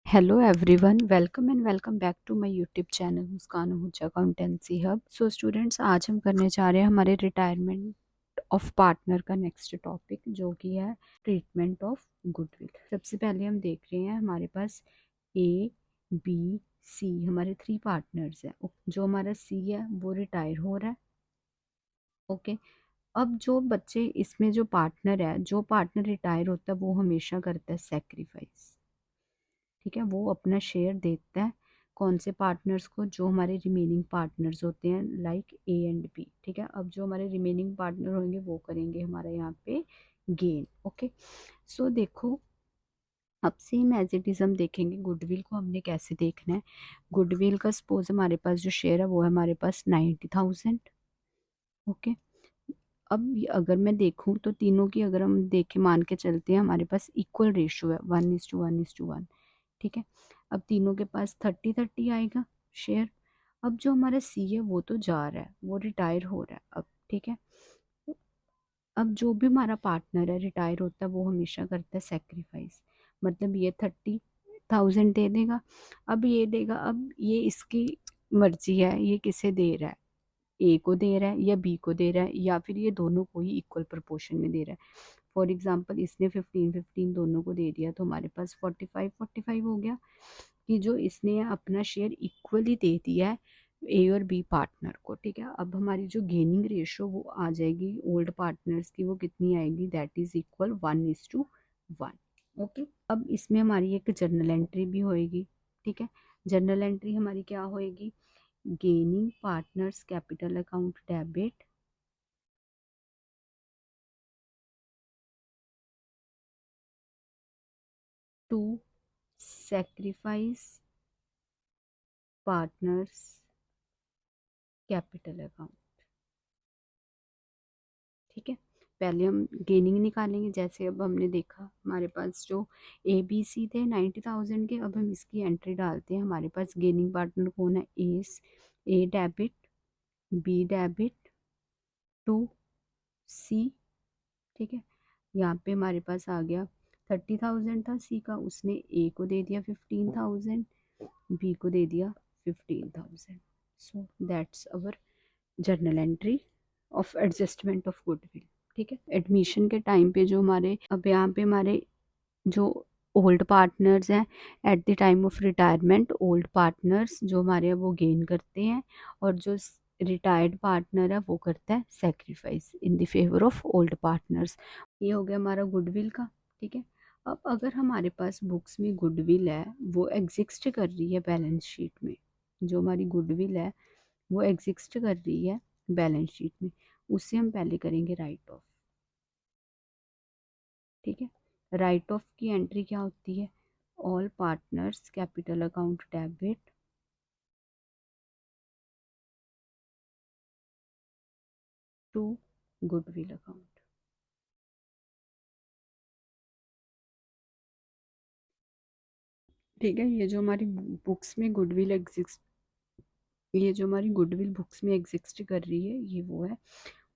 Hello everyone, welcome back to my YouTube channel Muskan Ahuja accountancy hub. So students, आज हम करने जा रहे हैं हमारे रिटायरमेंट ऑफ पार्टनर का नेक्स्ट टॉपिक, जो कि है ट्रीटमेंट ऑफ गुडविल। सबसे पहले हम देख रहे हैं हमारे पास ए बी सी, हमारे 3 पार्टनर्स हैं। जो हमारा सी है वो रिटायर हो रहा है। ओके, अब जो बच्चे इसमें जो पार्टनर है, जो पार्टनर रिटायर होता है वो हमेशा करता है सेक्रीफाइस। ठीक है, वो अपना शेयर देता है कौन से पार्टनर्स को, जो हमारे रिमेनिंग पार्टनर्स होते हैं लाइक ए एंड बी। ठीक है, अब जो हमारे रिमेनिंग पार्टनर होंगे वो करेंगे हमारा यहाँ पे गेन। ओके, सो देखो, अब सेम एज इट इज़ हम देखेंगे गुडविल को हमने कैसे देखना है। गुडविल का सपोज हमारे पास जो शेयर है वो है हमारे पास 90,000। ओके, अब अगर मैं देखूं तो तीनों की अगर हम देखें, मान के चलते हैं हमारे पास इक्वल रेशियो है, 1:1:1। ठीक है, अब तीनों के पास 30-30 आएगा शेयर। अब जो हमारा सी है वो तो जा रहा है, वो रिटायर हो रहा है अब। ठीक है, अब जो भी हमारा पार्टनर है रिटायर होता है वो हमेशा करता है सेक्रीफाइस। मतलब ये 30,000 दे देगा, अब ये देगा। अब ये इसकी मर्जी है, ये किसे दे रहा है, ए को दे रहा है या बी को दे रहा है, या फिर ये दोनों को ही इक्वल प्रोपोर्शन में दे रहा है। फॉर एग्जांपल इसने 15-15 दोनों को दे दिया तो हमारे पास 45-45 हो गया, कि जो इसने अपना शेयर इक्वली दे दिया है ए और बी पार्टनर को। ठीक है, अब हमारी जो गेनिंग रेशो वो आ जाएगी ओल्ड पार्टनर्स की, वो कितनी आएगी, दैट इज इक्वल 1:1। ओके, अब इसमें हमारी एक जर्नल एंट्री भी होएगी। ठीक है, जर्नल एंट्री हमारी क्या होएगी, gaining partners capital account debit to sacrifice partners capital account. ठीक है, पहले हम गेनिंग निकालेंगे। जैसे अब हमने देखा हमारे पास जो ए बी सी थे 90,000 के, अब हम इसकी एंट्री डालते हैं। हमारे पास गेनिंग पार्टनर कौन है, ए डेबिट, बी डेबिट टू सी। ठीक है, यहाँ पे हमारे पास आ गया 30,000 था सी का, उसने ए को दे दिया 15,000, बी को दे दिया 15,000। So that's our journal entry of adjustment of goodwill. ठीक है, एडमिशन के टाइम पे जो हमारे, अब यहाँ पे हमारे जो ओल्ड पार्टनर्स हैं, at the time of retirement old partners जो हमारे हैं वो गेन करते हैं, और जो रिटायर्ड पार्टनर है वो करता है sacrifice in the favour of old partners. ये हो गया हमारा गुडविल का। ठीक है, अब अगर हमारे पास बुक्स में गुडविल है, वो एग्जिस्ट कर रही है बैलेंस शीट में, जो हमारी गुडविल है वो एग्जिस्ट कर रही है बैलेंस शीट में, उससे हम पहले करेंगे राइट ऑफ। ठीक है, राइट ऑफ की एंट्री क्या होती है, all partners capital account debit to goodwill account. ठीक है, ये जो हमारी बुक्स में गुडविल एग्जिस्ट, ये जो हमारी गुडविल बुक्स में एग्जिस्ट कर रही है ये वो है,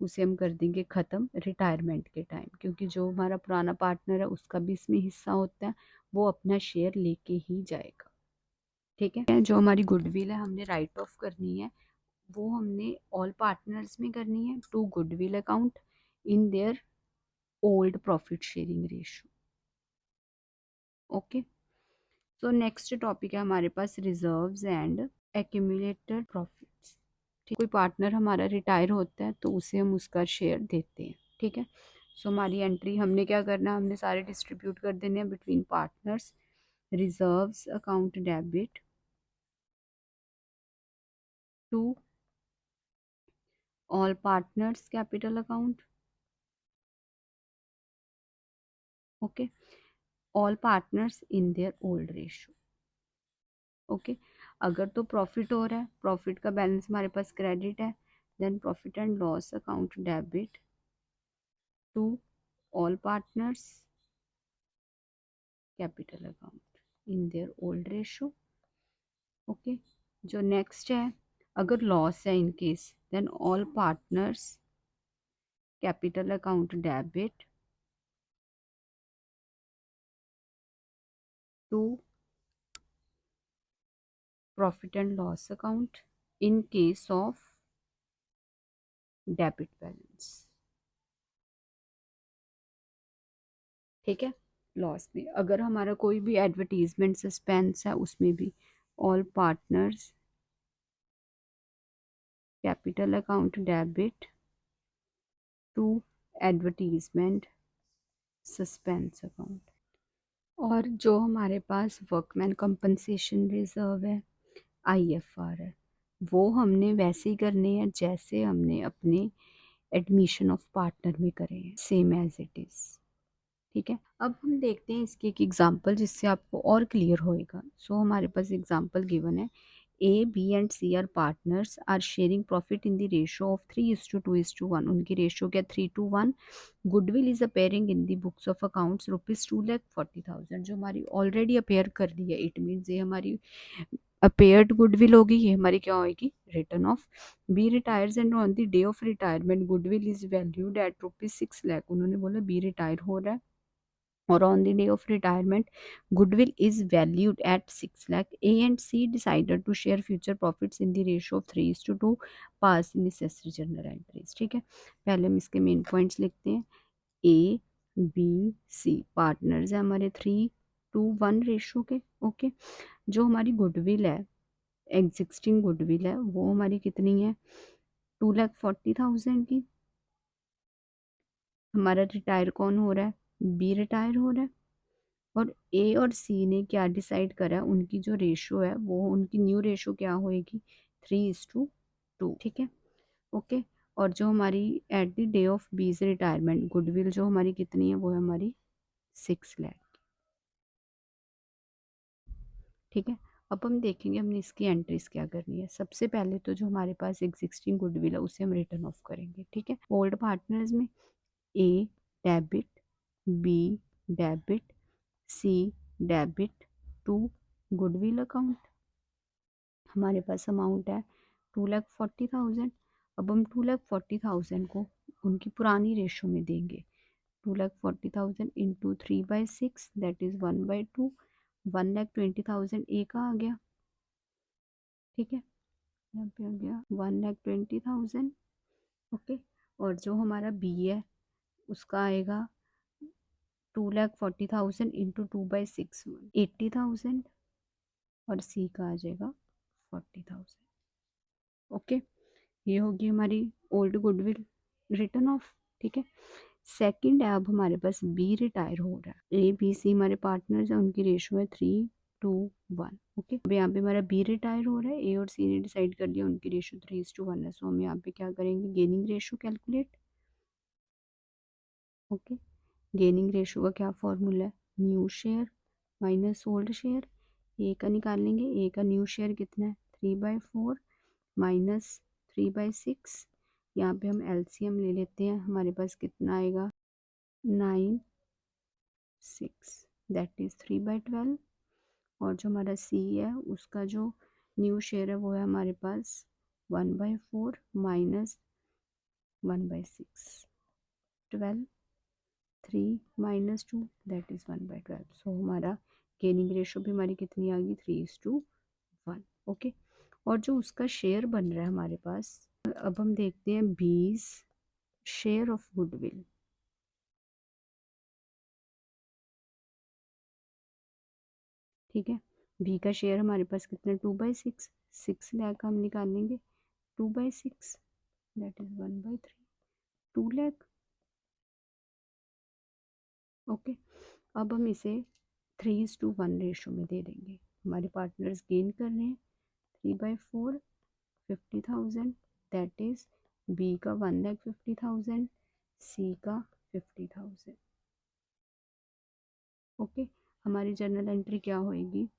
उसे हम कर देंगे ख़त्म रिटायरमेंट के टाइम, क्योंकि जो हमारा पुराना पार्टनर है उसका भी इसमें हिस्सा होता है, वो अपना शेयर लेके ही जाएगा। ठीक है, जो हमारी गुडविल है हमने राइट ऑफ करनी है, वो हमने ऑल पार्टनर्स में करनी है to goodwill account in their old profit sharing ratio. Okay, so next topic है हमारे पास रिजर्व्स एंड एक्यूमुलेटेड प्रॉफिट्स। ठीक, कोई पार्टनर हमारा रिटायर होता है तो उसे हम उसका शेयर देते हैं। ठीक है, सो हमारी एंट्री हमने क्या करना है, हमने सारे डिस्ट्रीब्यूट कर देने हैं between partners. Reserves account debit to all partners capital account. Okay, all partners in their old ratio. Okay, अगर तो प्रॉफिट हो रहा है, प्रॉफिट का बैलेंस हमारे पास क्रेडिट है, then profit and loss account debit to all partners capital account in their old ratio. Okay, जो नेक्स्ट है, अगर लॉस है in case, then all partners capital account debit to profit and loss account in case of debit balance. ठीक है, loss में अगर हमारा कोई भी एडवर्टीजमेंट सस्पेंस है उसमें भी all partners capital account debit to advertisement suspense account. और जो हमारे पास वर्कमैन कंपनसेशन रिजर्व है, आईएफआर है, वो हमने वैसे ही करने हैं जैसे हमने अपने एडमिशन ऑफ पार्टनर में करे हैं, सेम एज इट इज़। ठीक है, अब हम देखते हैं इसकी एक एग्जांपल जिससे आपको और क्लियर होएगा। सो हमारे पास एग्जांपल गिवन है, A B and C are partners are sharing profit in the ratio of 3:2:1। उनकी रेशियो क्या 3:1। Goodwill is appearing in the books of accounts ₹2,40,000, जो हमारी ऑलरेडी अपेयर कर रही है। इट मीन्स ये हमारी अपेयर्ड गुडविल होगी, ये हमारी क्या होगी, return of. B retires and on the day of retirement goodwill is valued at ₹6 lakh. उन्होंने बोला बी रिटायर हो रहा है और on the day of retirement goodwill is valued at 6 lakh. A and C decided to share future profits in the ratio of 3:2, pass the necessary journal entries। ठीक है, पहले हम इसके मेन पॉइंट्स लिखते हैं। ए बी सी पार्टनर्स है हमारे 3:1 ratio के। ओके, जो हमारी गुडविल है, एग्जिस्टिंग गुडविल है, वो हमारी कितनी है, 2,40,000 की। हमारा रिटायर कौन हो रहा है, बी रिटायर हो रहा है। और ए और सी ने क्या डिसाइड करा, उनकी जो रेशो है वो उनकी न्यू रेशो क्या होएगी, 3:2। ठीक है, ओके। और जो हमारी एट द डे ऑफ बीज रिटायरमेंट गुडविल जो हमारी कितनी है, वो है हमारी 6 लाख। ठीक है, अब हम देखेंगे हमने इसकी एंट्रीज क्या करनी है। सबसे पहले तो जो हमारे पास एग्जिस्टिंग गुडविल है उसे हम रिटर्न ऑफ करेंगे। ठीक है, ओल्ड पार्टनर्स में A debit, B debit, C debit to goodwill account. हमारे पास अमाउंट है 2,40,000। अब हम 2,40,000 को उनकी पुरानी रेशो में देंगे। 2,40,000 इंटू 3/6 दैट इज़ 1/2। 1,20,000 ए का आ गया। ठीक है, यहाँ पे आ गया 1,20,000। ओके, और जो हमारा बी है उसका आएगा 2,40,000 इंटू 2/6 80,000। और सी का आ जाएगा 40,000। ओके, ये होगी हमारी ओल्ड गुडविल रिटर्न ऑफ। ठीक है, सेकंड है, अब हमारे पास बी रिटायर हो रहा है। ए बी सी हमारे पार्टनर्स हैं, उनकी रेशो है 3:1। ओके, अब यहाँ पे हमारा बी रिटायर हो रहा है, ए और सी ने डिसाइड कर लिया उनकी रेशो 3:1 है। सो हम यहाँ पे क्या करेंगे, gaining ratio calculate. Okay, gaining ratio का क्या फॉर्मूला है, new share minus old share. A का निकालेंगे, ए का न्यू शेयर कितना है, 3/4 माइनस 3/6। यहाँ पे हम एलसीएम ले लेते हैं, हमारे पास कितना आएगा, 9/6 दैट इज़ 3/12। और जो हमारा सी है उसका जो न्यू शेयर है वो है हमारे पास 1/4 माइनस 1/6, 12। 3 - 2 that is 1/12। सो हमारा गेनिंग रेशो भी हमारी कितनी आ गई, 3:1। ओके, और जो उसका शेयर बन रहा है हमारे पास, अब हम देखते हैं बीस शेयर ऑफ गुडविल। ठीक है, बी का शेयर हमारे पास कितना, 2/6। 6 लाख हम निकालेंगे, 2/6 दैट इज 1/3, 2 लाख। ओके, अब हम इसे 3:1 रेशो में दे देंगे। हमारे पार्टनर्स गेन कर रहे हैं 3/4 50,000 दैट इज बी का 1,50,000, सी का 50,000। ओके, हमारी जर्नल एंट्री क्या होएगी,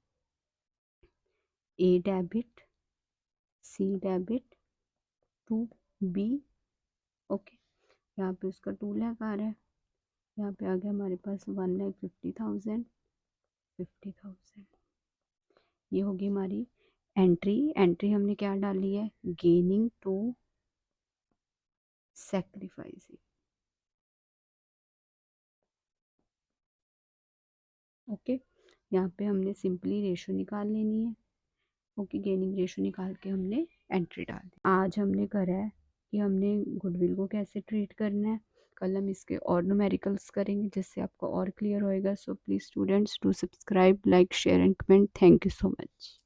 A debit, C debit to B. Okay, यहाँ पे उसका 2 लाख आ रहा है, यहाँ पे आ गया हमारे पास 1,50,000, 50,000। ये होगी हमारी एंट्री। एंट्री हमने क्या डाली है, गेनिंग टू सेक्रीफाइसिंग। ओके, यहाँ पे हमने सिंपली रेशो निकाल लेनी है। ओके, गेनिंग रेशो निकाल के हमने एंट्री डाल दी। आज हमने करा है कि हमने गुडविल को कैसे ट्रीट करना है। कल हम इसके और न्यूमेरिकल्स करेंगे जिससे आपको और क्लियर होएगा। So please students do subscribe, like, share and comment. Thank you so much.